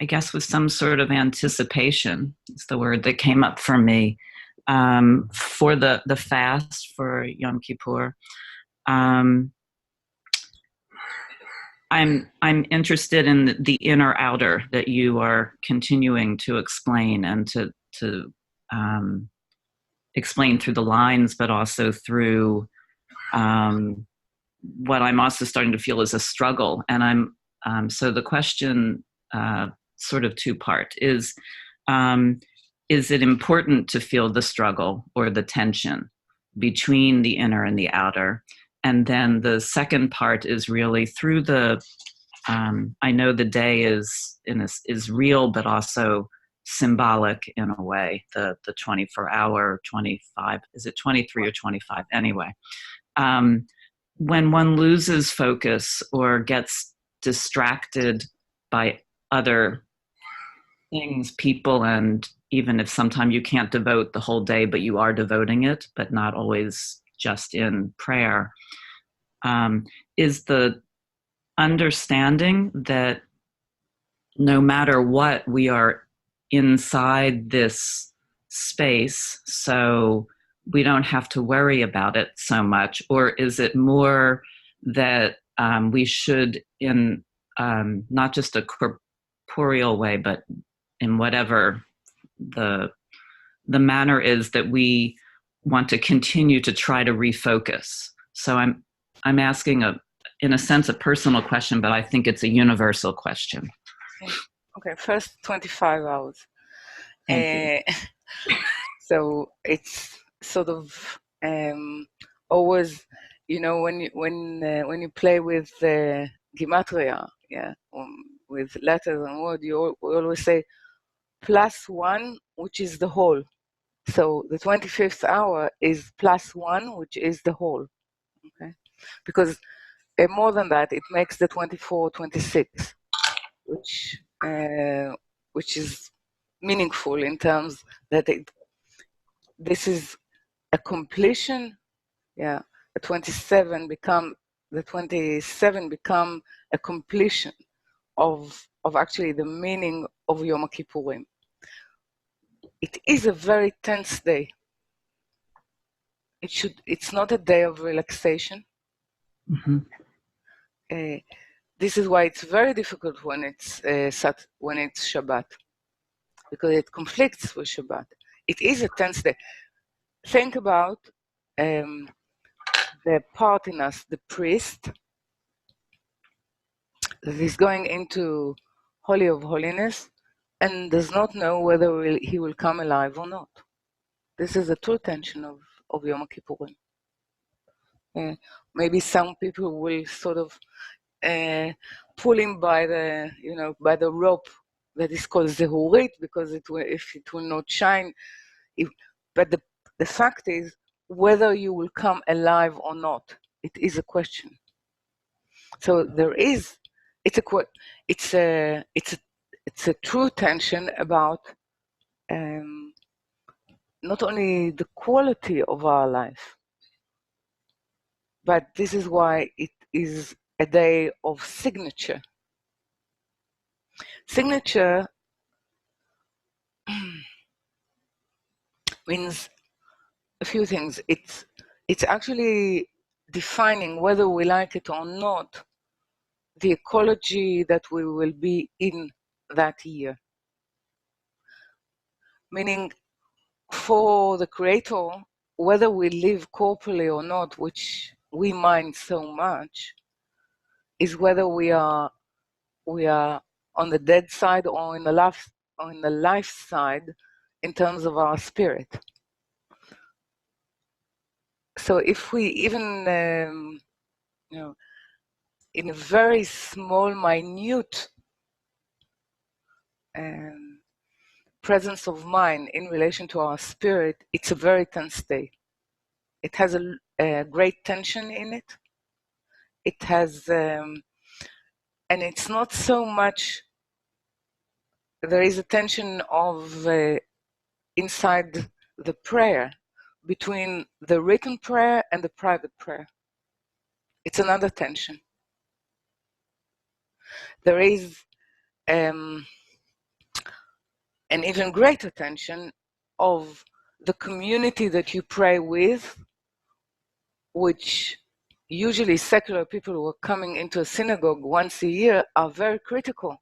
I guess with some sort of anticipation, is the word that came up for me, for the fast for Yom Kippur. Um, I'm interested in the inner outer that you are continuing to explain and to explain through the lines, but also through what I'm also starting to feel is a struggle. And so the question, sort of two-part, is it important to feel the struggle or the tension between the inner and the outer? And then the second part is really through I know the day is real, but also symbolic in a way, the 24-hour, 25, is it 23 or 25? Anyway, when one loses focus or gets distracted by other things, people, and even if sometimes you can't devote the whole day, but you are devoting it, but not always just in prayer, is the understanding that no matter what, we are inside this space, so we don't have to worry about it so much? Or is it more that we should, in not just a corporeal way, but in whatever the manner is, that we want to continue to try to refocus? So I'm asking in a sense, a personal question, but I think it's a universal question. Okay, first 25 hours. Thank you. So it's sort of always, when you play with gematria, with letters and words, we always say +1, which is the whole. So the 25th hour is +1, which is the whole. Okay, because more than that, it makes the 24, 26, which is meaningful in terms that this is a completion. Yeah, the 27 become a completion of actually the meaning of Yom Kippurim. It is a very tense day. It's not a day of relaxation. Mm-hmm. This is why it's very difficult when it's Shabbat, because it conflicts with Shabbat. It is a tense day. Think about the part in us, the priest, that is going into Holy of Holiness and does not know whether he will come alive or not. This is the true tension of Yom Kippurim. Maybe some people will sort of pull him by the rope that is called Zehurit, because if it will not shine. But the fact is, whether you will come alive or not, it is a question. So it's a true tension about not only the quality of our life, but this is why it is a day of signature. Signature means a few things. It's actually defining, whether we like it or not, the ecology that we will be in that year. Meaning, for the Creator, whether we live corporally or not, which we mind so much, is whether we are on the dead side or in the life side, in terms of our spirit. So if we even in a very small, minute presence of mind in relation to our spirit, it's a very tense day. It has a great tension in it. It has, and it's not so much, there is a tension of inside the prayer, between the written prayer and the private prayer. It's another tension. There is an even greater tension of the community that you pray with, which usually secular people who are coming into a synagogue once a year are very critical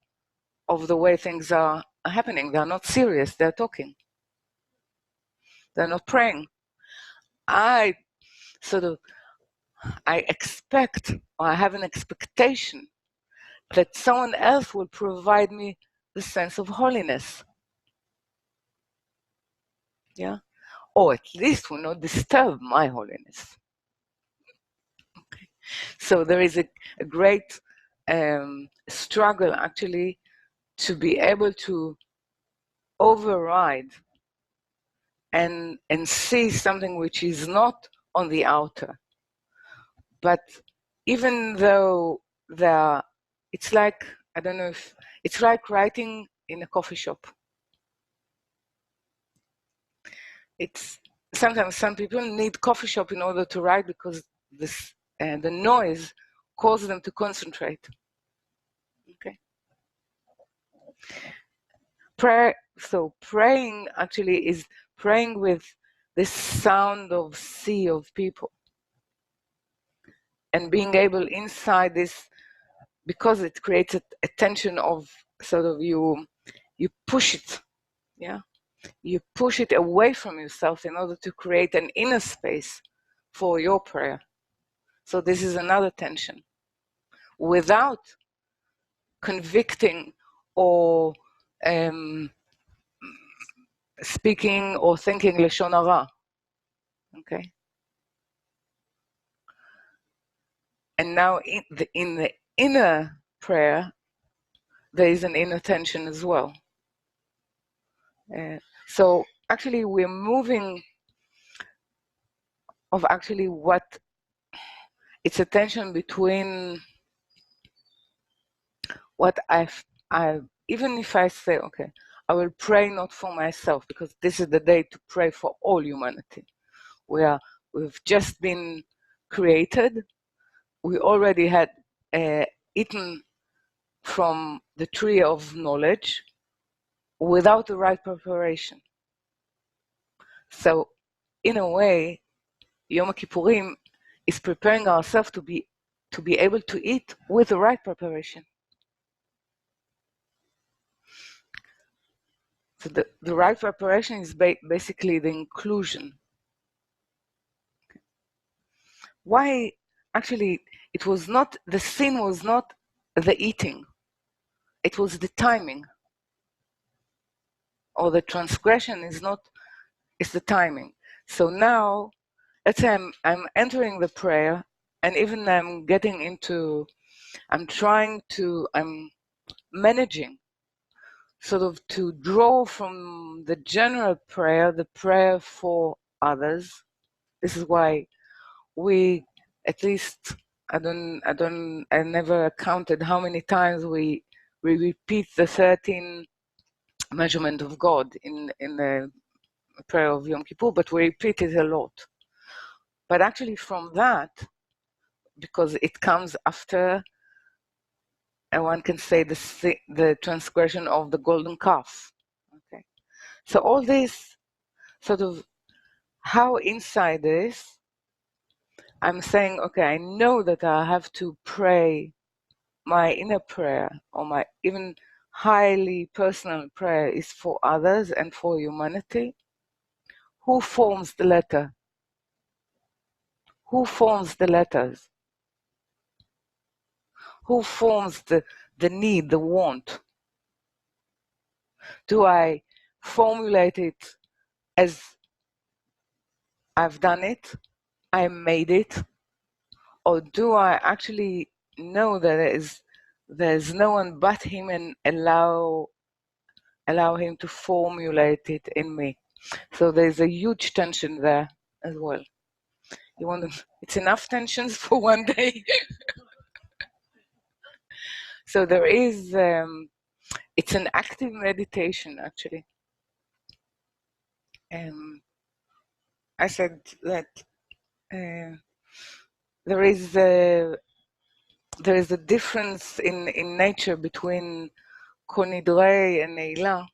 of the way things are happening. They're not serious, they're talking. They're not praying. I expect, or I have an expectation that someone else will provide me the sense of holiness. Yeah? Or at least will not disturb my holiness. Okay. So there is a great struggle actually to be able to override and see something which is not on the outer. But even though it's like, I don't know if, it's like writing in a coffee shop. It's sometimes some people need coffee shop in order to write because the noise causes them to concentrate. Okay. So praying actually is praying with this sound of sea of people, and being able inside this, because it creates a tension of sort of you push it, yeah, you push it away from yourself in order to create an inner space for your prayer. So this is another tension, without convicting or speaking or thinking lashon hara. Okay. And now in the inner prayer, there is an inner tension as well. So actually we're moving of actually what, it's a tension between what even if I say, okay, I will pray not for myself, because this is the day to pray for all humanity. We've just been created. We already had eaten from the tree of knowledge without the right preparation. So in a way, Yom HaKippurim is preparing ourselves to be able to eat with the right preparation. So the right preparation is basically the inclusion. Why actually it was not, the sin was not the eating, it was the timing, or the transgression is the timing. So now, let's say I'm entering the prayer, and even I'm managing sort of to draw from the general prayer, the prayer for others. This is why we, at least, I never counted how many times we repeat the 13 measurement of God in the prayer of Yom Kippur, but we repeat it a lot. But actually from that, because it comes after, and one can say the transgression of the golden calf. Okay, so all this sort of, how inside this, I'm saying, okay, I know that I have to pray my inner prayer, or my even highly personal prayer, is for others and for humanity. Who forms the letter? Who forms the letters? Who forms the need, the want? Do I formulate it as I've done it, I made it, or do I actually know that there's no one but him, and allow him to formulate it in me? So there's a huge tension there as well. It's enough tensions for one day. So there is, it's an active meditation actually. I said that there is a difference in nature between Kol Nidrei and Eyal.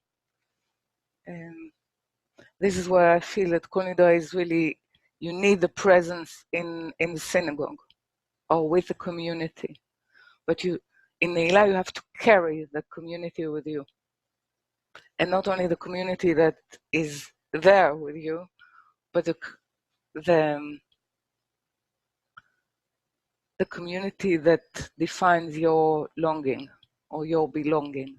This is where I feel that Kol Nidrei is really, you need the presence in the synagogue or with the community. But in Eyal, you have to carry the community with you. And not only the community that is there with you, but the community that defines your longing or your belonging.